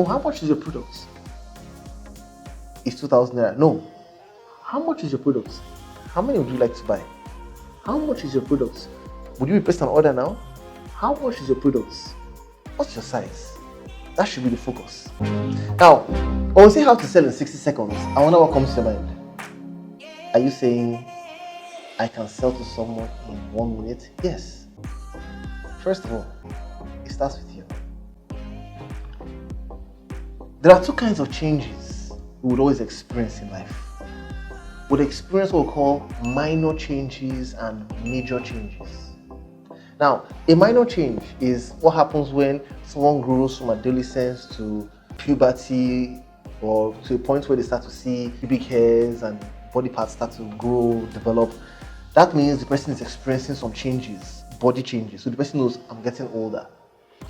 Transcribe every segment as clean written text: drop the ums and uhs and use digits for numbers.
Oh, how much is your product? It's 2,000 naira. No. How much is your product? How many would you like to buy? How much is your product? Would you be placed an order now? How much is your product? What's your size? That should be the focus. Now, when we say how to sell in 60 seconds, I wonder what comes to your mind. Are you saying I can sell to someone in 1 minute? Yes. First of all, it starts with you. There are two kinds of changes we would always experience in life. We would experience what we call minor changes and major changes. Now, a minor change is what happens when someone grows from adolescence to puberty, or to a point where they start to see pubic hairs and body parts start to grow, develop. That means the person is experiencing some changes, body changes. So the person knows, I'm getting older.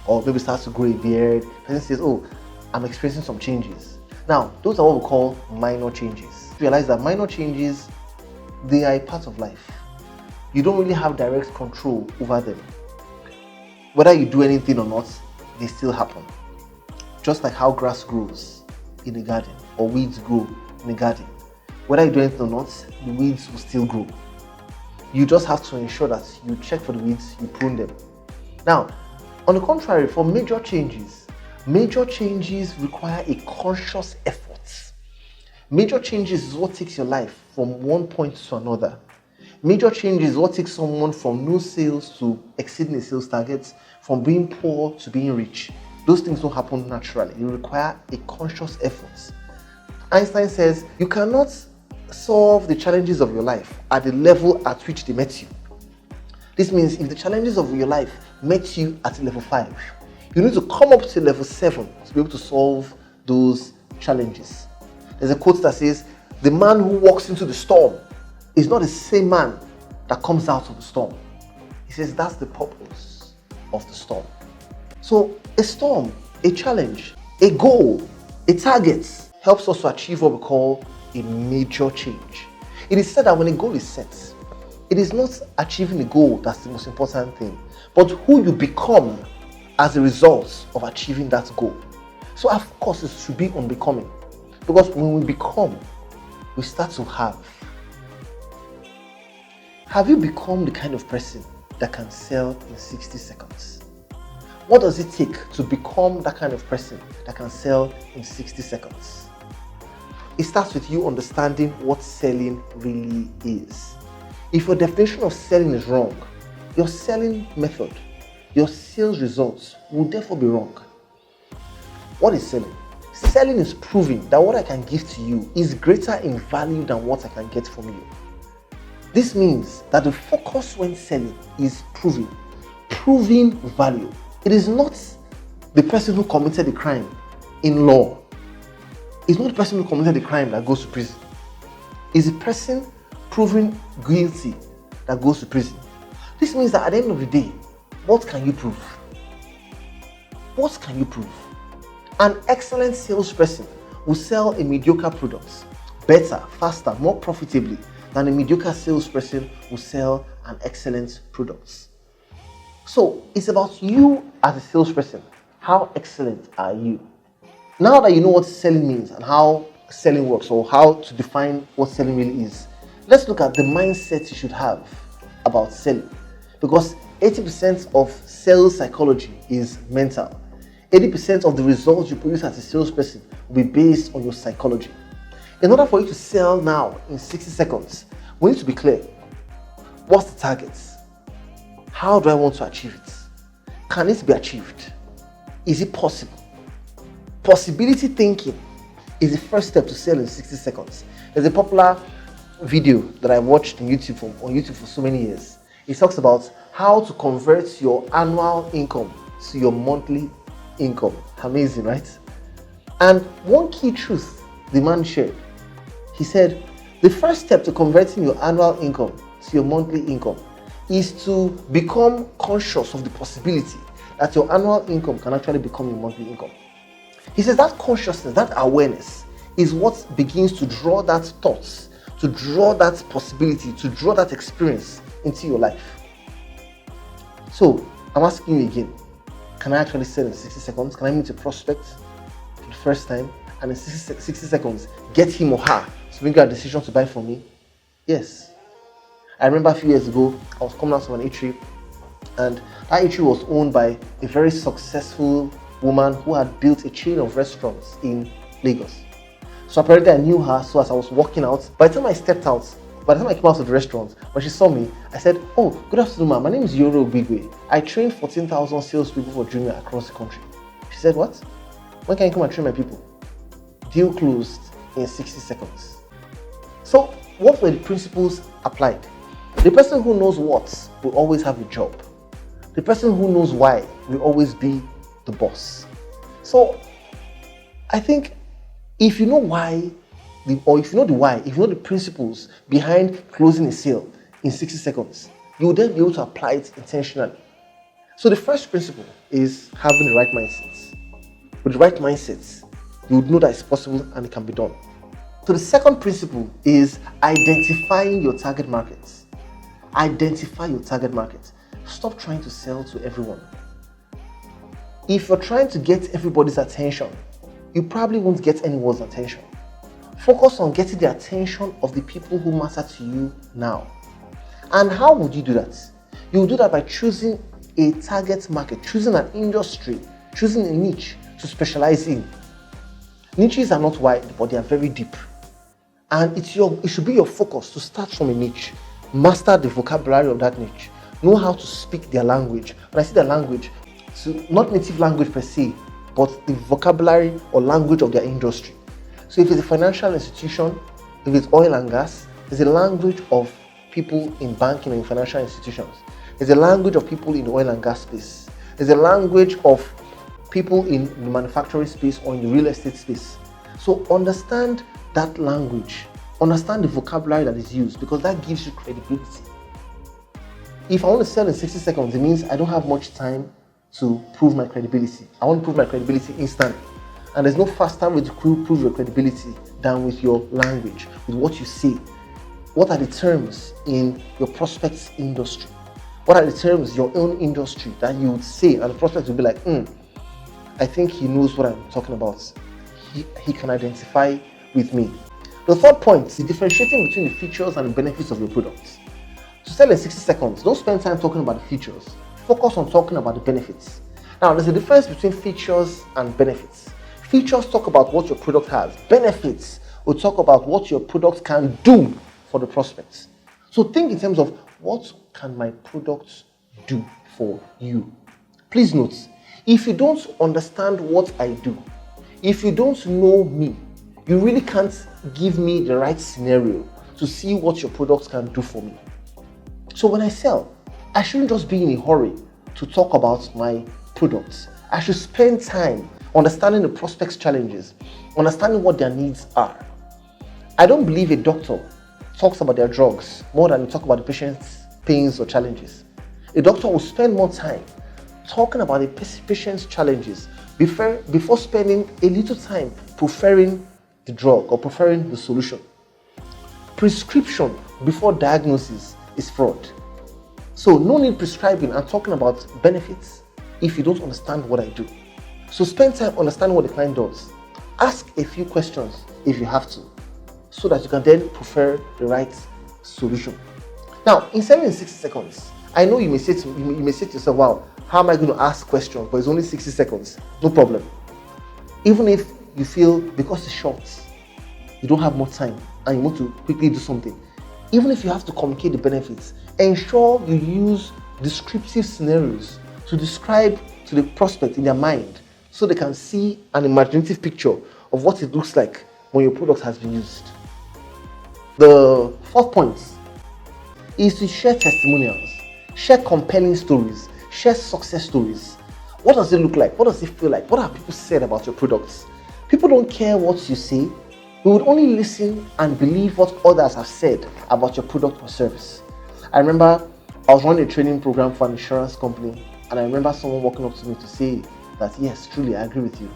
Or maybe starts to grow a beard. The person says, oh, I'm experiencing some changes. Now, those are what we call minor changes. Realize that minor changes, they are a part of life. You don't really have direct control over them. Whether you do anything or not, they still happen. Just like how grass grows in a garden or weeds grow in a garden. Whether you do anything or not, the weeds will still grow. You just have to ensure that you check for the weeds, you prune them. Now, on the contrary, for major changes require a conscious effort. Major changes is what takes your life from one point to another. Major changes is what takes someone from no sales to exceeding a sales target, from being poor to being rich. Those things don't happen naturally. They require a conscious effort. Einstein says you cannot solve the challenges of your life at the level at which they met you. This means if the challenges of your life met you at level 5, you need to come up to level 7 to be able to solve those challenges. There's a quote that says, the man who walks into the storm is not the same man that comes out of the storm. He says that's the purpose of the storm. So a storm, a challenge, a goal, a target helps us to achieve what we call a major change. It is said that when a goal is set, it is not achieving a goal that's the most important thing, but who you become as a result of achieving that goal. So our focus should be on becoming. Because when we become, we start to have. Have you become the kind of person that can sell in 60 seconds? What does it take to become that kind of person that can sell in 60 seconds? It starts with you understanding what selling really is. If your definition of selling is wrong, your selling method, your sales results will therefore be wrong. What is selling? Selling is proving that what I can give to you is greater in value than what I can get from you. This means that the focus when selling is proving value. It is not the person who committed the crime in law. It's not the person who committed the crime that goes to prison. It's the person proven guilty that goes to prison. This means that at the end of the day, what can you prove? What can you prove? An excellent salesperson will sell a mediocre product better, faster, more profitably than a mediocre salesperson will sell an excellent product. So it's about you as a salesperson. How excellent are you? Now that you know what selling means and how selling works, or how to define what selling really is, let's look at the mindset you should have about selling. Because 80% of sales psychology is mental. 80% of the results you produce as a salesperson will be based on your psychology. In order for you to sell now in 60 seconds, we need to be clear. What's the target? How do I want to achieve it? Can it be achieved? Is it possible? Possibility thinking is the first step to sell in 60 seconds. There's a popular video that I watched on YouTube for so many years. It talks about how to convert your annual income to your monthly income. Amazing, right? And one key truth the man shared. He said, the first step to converting your annual income to your monthly income is to become conscious of the possibility that your annual income can actually become your monthly income. He says that consciousness, that awareness is what begins to draw that thought, to draw that possibility, to draw that experience into your life. So I'm asking you again, can I actually sell in 60 seconds? Can I meet a prospect? first time and in 60 seconds get him or her to make a decision to buy from me? Yes. I remember a few years ago, I was coming out from an eatery, and that eatery was owned by a very successful woman who had built a chain of restaurants in Lagos. So apparently I knew her, so as I was walking out, by the time I came out of the restaurant, when she saw me, I said, "Oh, good afternoon, ma'am. My name is Iyore. I train 14,000 salespeople for Jumia across the country." She said, "What? When can you come and train my people?" Deal closed in 60 seconds. So what were the principles applied? The person who knows what will always have a job. The person who knows why will always be the boss. So I think if you know why, if you know the why, if you know the principles behind closing a sale in 60 seconds, you will then be able to apply it intentionally. So the first principle is having the right mindset. With the right mindset, you would know that it's possible and it can be done. So the second principle is identifying your target market. Identify your target market. Stop trying to sell to everyone. If you're trying to get everybody's attention, you probably won't get anyone's attention. Focus on getting the attention of the people who matter to you now. And how would you do that? You will do that by choosing a target market, choosing an industry, choosing a niche to specialize in. Niches are not wide, but they are very deep. And it should be your focus to start from a niche. Master the vocabulary of that niche. Know how to speak their language. When I say their language, so not native language per se, but the vocabulary or language of their industry. So if it's a financial institution, if it's oil and gas, it's a language of people in banking and financial institutions. It's a language of people in the oil and gas space. It's a language of people in the manufacturing space or in the real estate space. So understand that language. Understand the vocabulary that is used, because that gives you credibility. If I want to sell in 60 seconds, it means I don't have much time to prove my credibility. I want to prove my credibility instantly. And there's no faster way to prove your credibility than with your language, with what you say. What are the terms in your prospect's industry? What are the terms in your own industry that you would say, and the prospect will be like, I think he knows what I'm talking about. He can identify with me. The third point is differentiating between the features and the benefits of your products. To sell in 60 seconds, don't spend time talking about the features. Focus on talking about the benefits. Now, there's a difference between features and benefits. Features talk about what your product has. Benefits will talk about what your product can do for the prospects. So think in terms of, what can my product do for you? Please note, if you don't understand what I do, if you don't know me, you really can't give me the right scenario to see what your products can do for me. So when I sell, I shouldn't just be in a hurry to talk about my products. I should spend time understanding the prospect's challenges, understanding what their needs are. I don't believe a doctor talks about their drugs more than they talk about the patient's pains or challenges. A doctor will spend more time talking about the patient's challenges before spending a little time preferring the drug or preferring the solution. Prescription before diagnosis is fraud. So no need prescribing and talking about benefits if you don't understand what I do. So spend time understanding what the client does. Ask a few questions if you have to, so that you can then prefer the right solution. Now, in selling in 60 seconds, I know you may say to yourself, wow, how am I going to ask questions? But it's only 60 seconds. No problem. Even if you feel, because it's short, you don't have more time and you want to quickly do something, even if you have to communicate the benefits, ensure you use descriptive scenarios to describe to the prospect in their mind, so they can see an imaginative picture of what it looks like when your product has been used. The fourth point is to share testimonials, share compelling stories, share success stories. What does it look like? What does it feel like? What have people said about your products? People don't care what you say. We would only listen and believe what others have said about your product or service. I remember I was running a training program for an insurance company, and I remember someone walking up to me to say that, yes, truly, I agree with you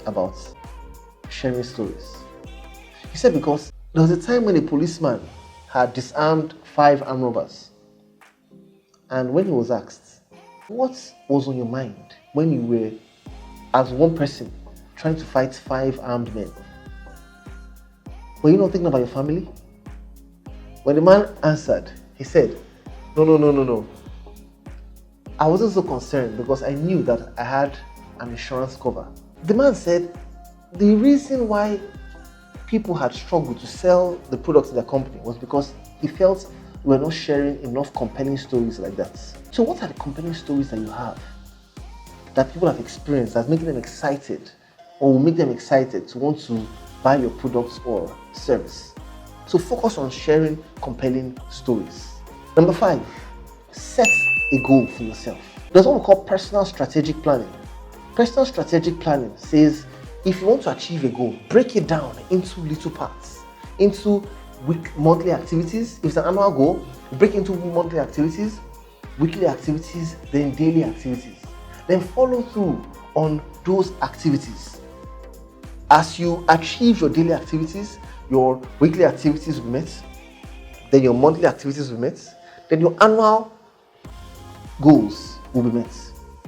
about sharing stories. He said, because there was a time when a policeman had disarmed 5 armed robbers. And when he was asked, what was on your mind when you were, as one person, trying to fight 5 armed men. Were you not thinking about your family? When the man answered, he said, No. I wasn't so concerned because I knew that I had an insurance cover. The man said, the reason why people had struggled to sell the products in their company was because he felt we were not sharing enough compelling stories like that. So what are the compelling stories that you have that people have experienced that's making them excited or will make them excited to want to buy your products or service? So focus on sharing compelling stories. Number 5, set a goal for yourself. There's what we call personal strategic planning. Personal strategic planning says if you want to achieve a goal, break it down into little parts, into monthly activities. If it's an annual goal, break into monthly activities, weekly activities, then daily activities. Then follow through on those activities. As you achieve your daily activities, your weekly activities will be met, then your monthly activities will be met, then your annual goals will be met.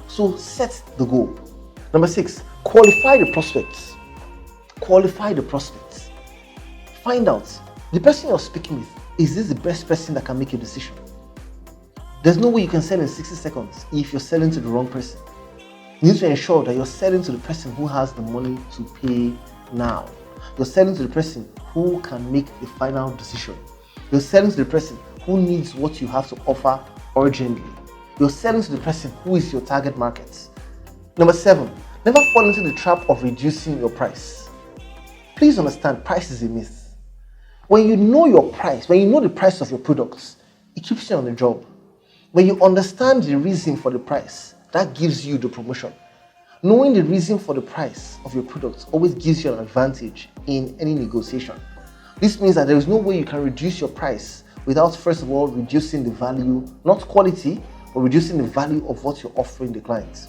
So set the goal. Number 6, qualify the prospects. Qualify the prospects. Find out, the person you're speaking with, is this the best person that can make a decision? There's no way you can sell in 60 seconds if you're selling to the wrong person. You need to ensure that you're selling to the person who has the money to pay now. You're selling to the person who can make the final decision. You're selling to the person who needs what you have to offer urgently. You're selling to the person who is your target market. Number 7, never fall into the trap of reducing your price. Please understand, price is a myth. When you know your price, when you know the price of your products, it keeps you on the job. When you understand the reason for the price, that gives you the promotion. Knowing the reason for the price of your products always gives you an advantage in any negotiation. This means that there is no way you can reduce your price without first of all reducing the value, not quality, but reducing the value of what you're offering the client.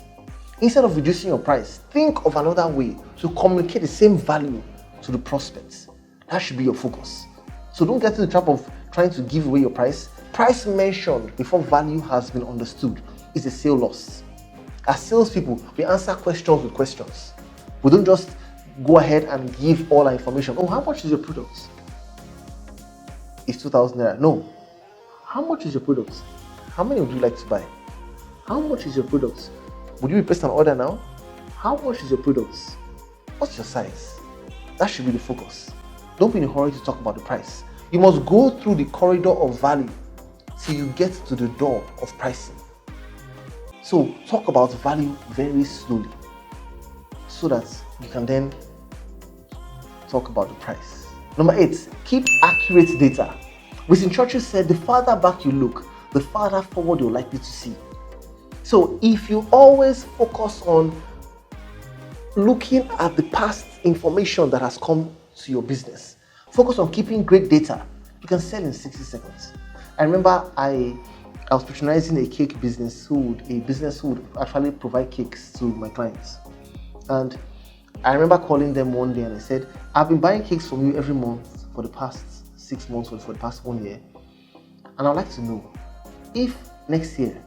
Instead of reducing your price, think of another way to communicate the same value to the prospects. That should be your focus. So don't get into the trap of trying to give away your price. Price mentioned before value has been understood is a sale loss. As salespeople, we answer questions with questions. We don't just go ahead and give all our information. Oh, how much is your product? It's 2,000 naira. No. How much is your product? How many would you like to buy? How much is your product? Would you request an order now? How much is your product? What's your size? That should be the focus. Don't be in a hurry to talk about the price. You must go through the corridor of value till you get to the door of pricing. So talk about value very slowly so that you can then talk about the price. Number 8, keep accurate data. Winston Churchill said, the farther back you look, the farther forward you're likely to see. So if you always focus on looking at the past information that has come to your business, focus on keeping great data, you can sell in 60 seconds. I remember I was patronizing a cake business who would actually provide cakes to my clients. And I remember calling them one day and I said, I've been buying cakes from you every month for the past 6 months or for the past 1 year. And I'd like to know if next year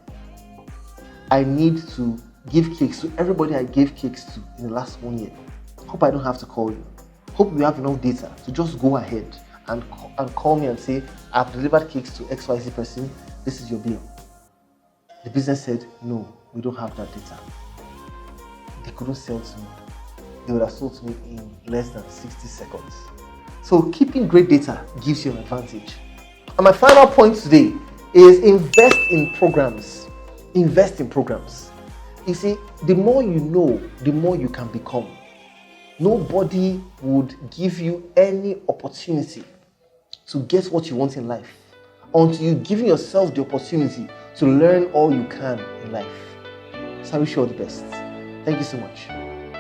I need to give cakes to everybody I gave cakes to in the last 1 year. Hope I don't have to call you. Hope you have enough data to just go ahead and call me and say, I've delivered cakes to XYZ person, this is your bill. The business said, no, we don't have that data. They couldn't sell to me. They would have sold to me in less than 60 seconds. So keeping great data gives you an advantage. And my final point today is invest in programs. Invest in programs. You see, the more you know, the more you can become. Nobody would give you any opportunity to get what you want in life until you give yourself the opportunity to learn all you can in life. So I wish you all the best. Thank you so much.